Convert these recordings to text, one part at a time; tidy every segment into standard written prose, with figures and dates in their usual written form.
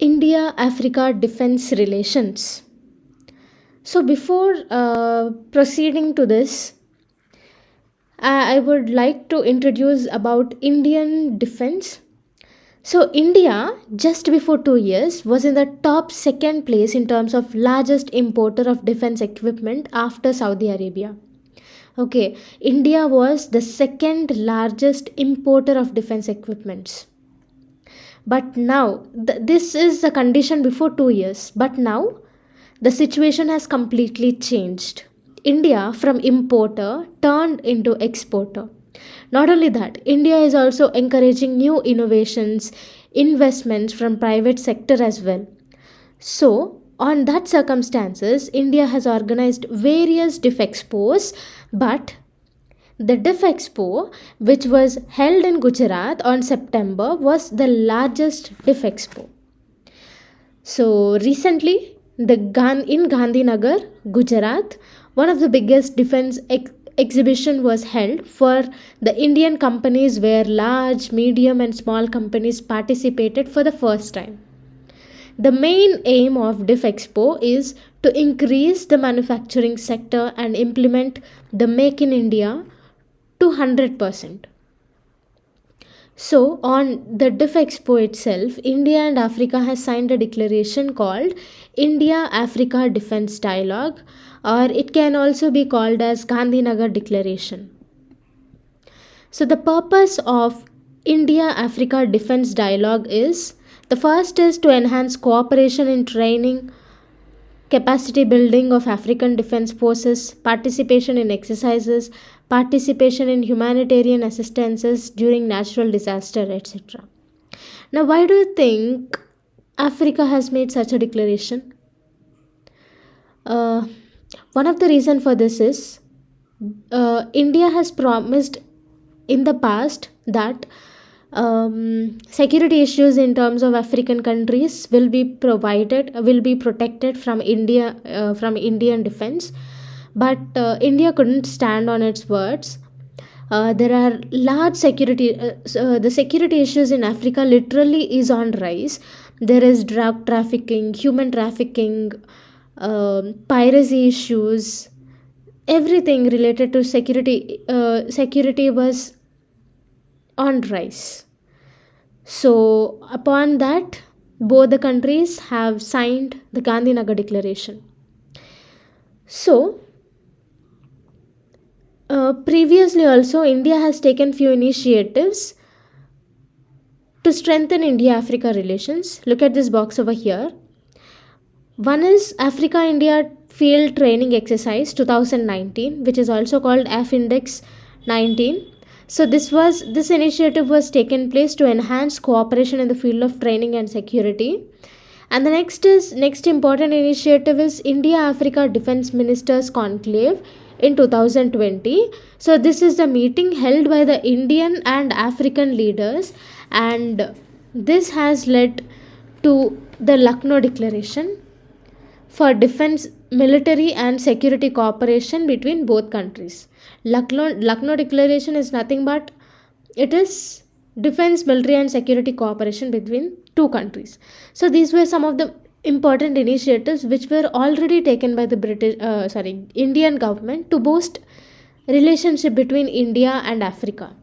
India Africa defense relations. So, before proceeding to this, I would like to introduce about Indian defense. So, India just before 2 years was in the top second place in terms of largest importer of defense equipment after Saudi Arabia. Okay, India was the second largest importer of defense equipments. But now, this is the condition before 2 years. But now, the situation has completely changed. India from importer turned into exporter. Not only that, India is also encouraging new innovations, investments from private sector as well. So, on that circumstances, India has organized various DIF expos, but the DIF Expo, which was held in Gujarat on September, was the largest DIF Expo. So recently, in Gandhinagar, Gujarat, one of the biggest defense exhibition was held for the Indian companies where large, medium and small companies participated for the first time. The main aim of DIF Expo is to increase the manufacturing sector and implement the Make in India to 100%. So, on the DIF Expo itself, India and Africa has signed a declaration called India Africa Defense Dialogue, or it can also be called as Gandhinagar Declaration. So, the purpose of India Africa Defense Dialogue is the first is to enhance cooperation in training, capacity building of African defense forces, participation in exercises, participation in humanitarian assistances during natural disaster, etc. Now, why do you think Africa has made such a declaration? Uh, One of the reason for this is India has promised in the past that security issues in terms of African countries will be protected from from Indian defense. But India couldn't stand on its words. There are large the security issues in Africa literally is on rise. There is drug trafficking, human trafficking, piracy issues, everything related to security was on rise. So, upon that, both the countries have signed the Gandhinagar Declaration. So, previously also, India has taken few initiatives to strengthen India Africa relations. Look at this box over here. One is Africa India Field Training Exercise 2019, which is also called AFINDEX 19. So this initiative was taken place to enhance cooperation in the field of training and security. And the next important initiative is India Africa Defense Ministers Conclave in 2020. So this is the meeting held by the Indian and African leaders, and this has led to the Lucknow Declaration for defense, military and security cooperation between both countries. Lucknow Declaration is nothing but it is defense, military and security cooperation between two countries. So these were some of the important initiatives which were already taken by the Indian government to boost relationship between India and Africa.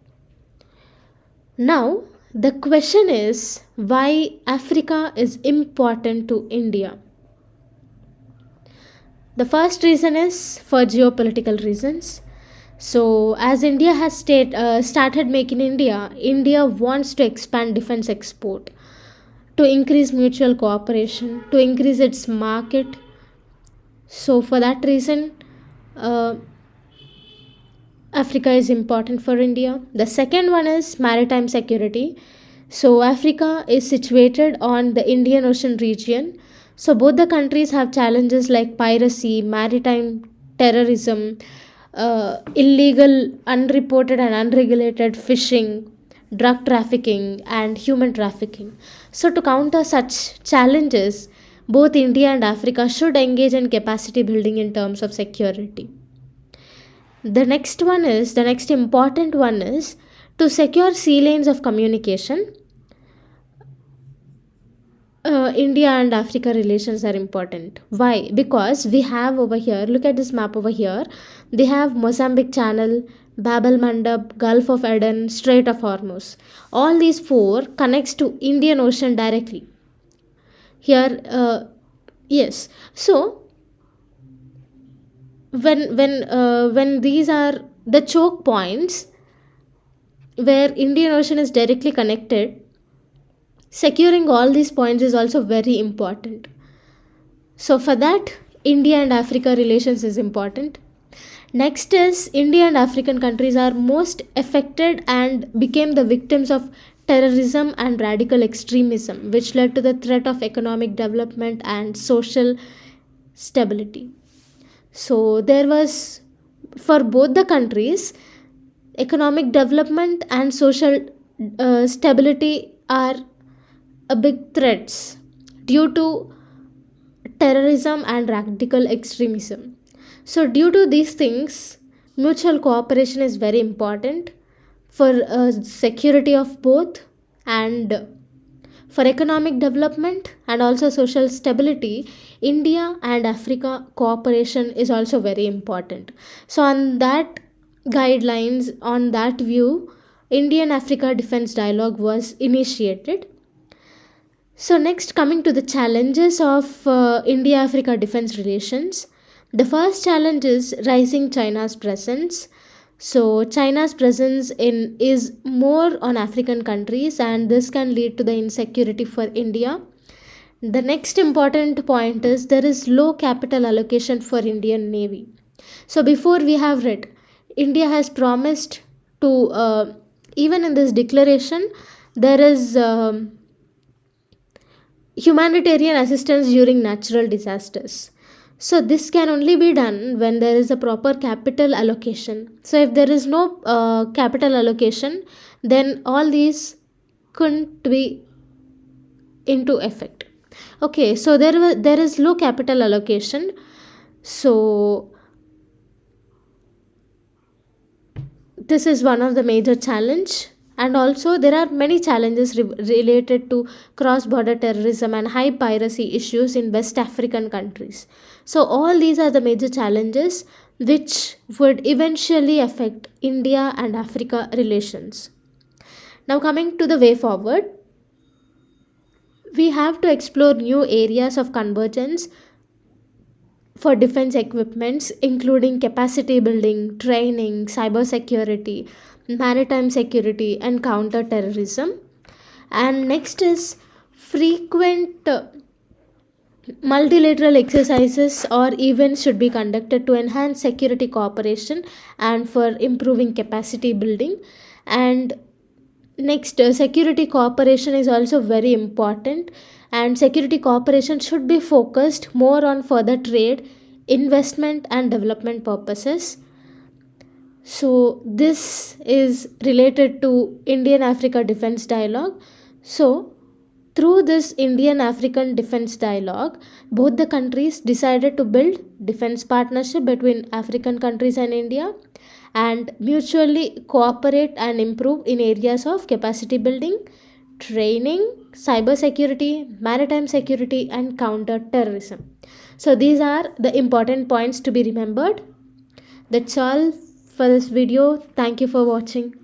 Now the question is why Africa is important to India. The first reason is for geopolitical reasons. So, as India has started making India wants to expand defense export, to increase mutual cooperation, to increase its market. So, for that reason, uh, Africa is important for India. The second one is maritime security. So, Africa is situated on the Indian Ocean region. So, both the countries have challenges like piracy, maritime terrorism, illegal, unreported, and unregulated fishing, drug trafficking, and human trafficking. So, to counter such challenges, both India and Africa should engage in capacity building in terms of security. The next important one is to secure sea lanes of communication. India and Africa relations are important. Why? Because we have over here, look at this map over here, they have Mozambique Channel, Bab el Mandab, Gulf of Aden, Strait of Hormuz. All these four connects to Indian Ocean directly. Here, yes. So when these are the choke points where Indian Ocean is directly connected, securing all these points is also very important. So for that, India and Africa relations is important. Next is India and African countries are most affected and became the victims of terrorism and radical extremism, which led to the threat of economic development and social stability. So there was, for both the countries, economic development and social stability are a big threats due to terrorism and radical extremism. So, due to these things, mutual cooperation is very important for security of both, and for economic development and also social stability. India and Africa cooperation is also very important. So, on that guidelines, on that view, Indian Africa Defense Dialogue was initiated. So, next, coming to the challenges of India Africa defense relations. The first challenge is rising China's presence. So, China's presence in is more on African countries, and this can lead to the insecurity for India. The next important point is there is low capital allocation for Indian Navy. So, before we have read, India has promised to, even in this declaration, there is. Humanitarian assistance during natural disasters. So, this can only be done when there is a proper capital allocation. So, if there is no capital allocation, then all these couldn't be into effect. Okay, so there is low capital allocation. So, this is one of the major challenge, and also there are many challenges related to cross border terrorism and high piracy issues in west African countries. So all these are the major challenges which would eventually affect India and Africa relations. Now, coming to the way forward, we have to explore new areas of convergence for defense equipments, including capacity building, training, cybersecurity, maritime security, and counterterrorism. And next is frequent multilateral exercises or events should be conducted to enhance security cooperation and for improving capacity building. And next, security cooperation is also very important, and security cooperation should be focused more on further trade, investment, and development purposes. So, this is related to Indian Africa Defense Dialogue. So, through this Indian African Defense Dialogue, both the countries decided to build defense partnership between African countries and India, and mutually cooperate and improve in areas of capacity building, training, cyber security, maritime security, and counter terrorism. So, these are the important points to be remembered. That's all for this video. Thank you for watching.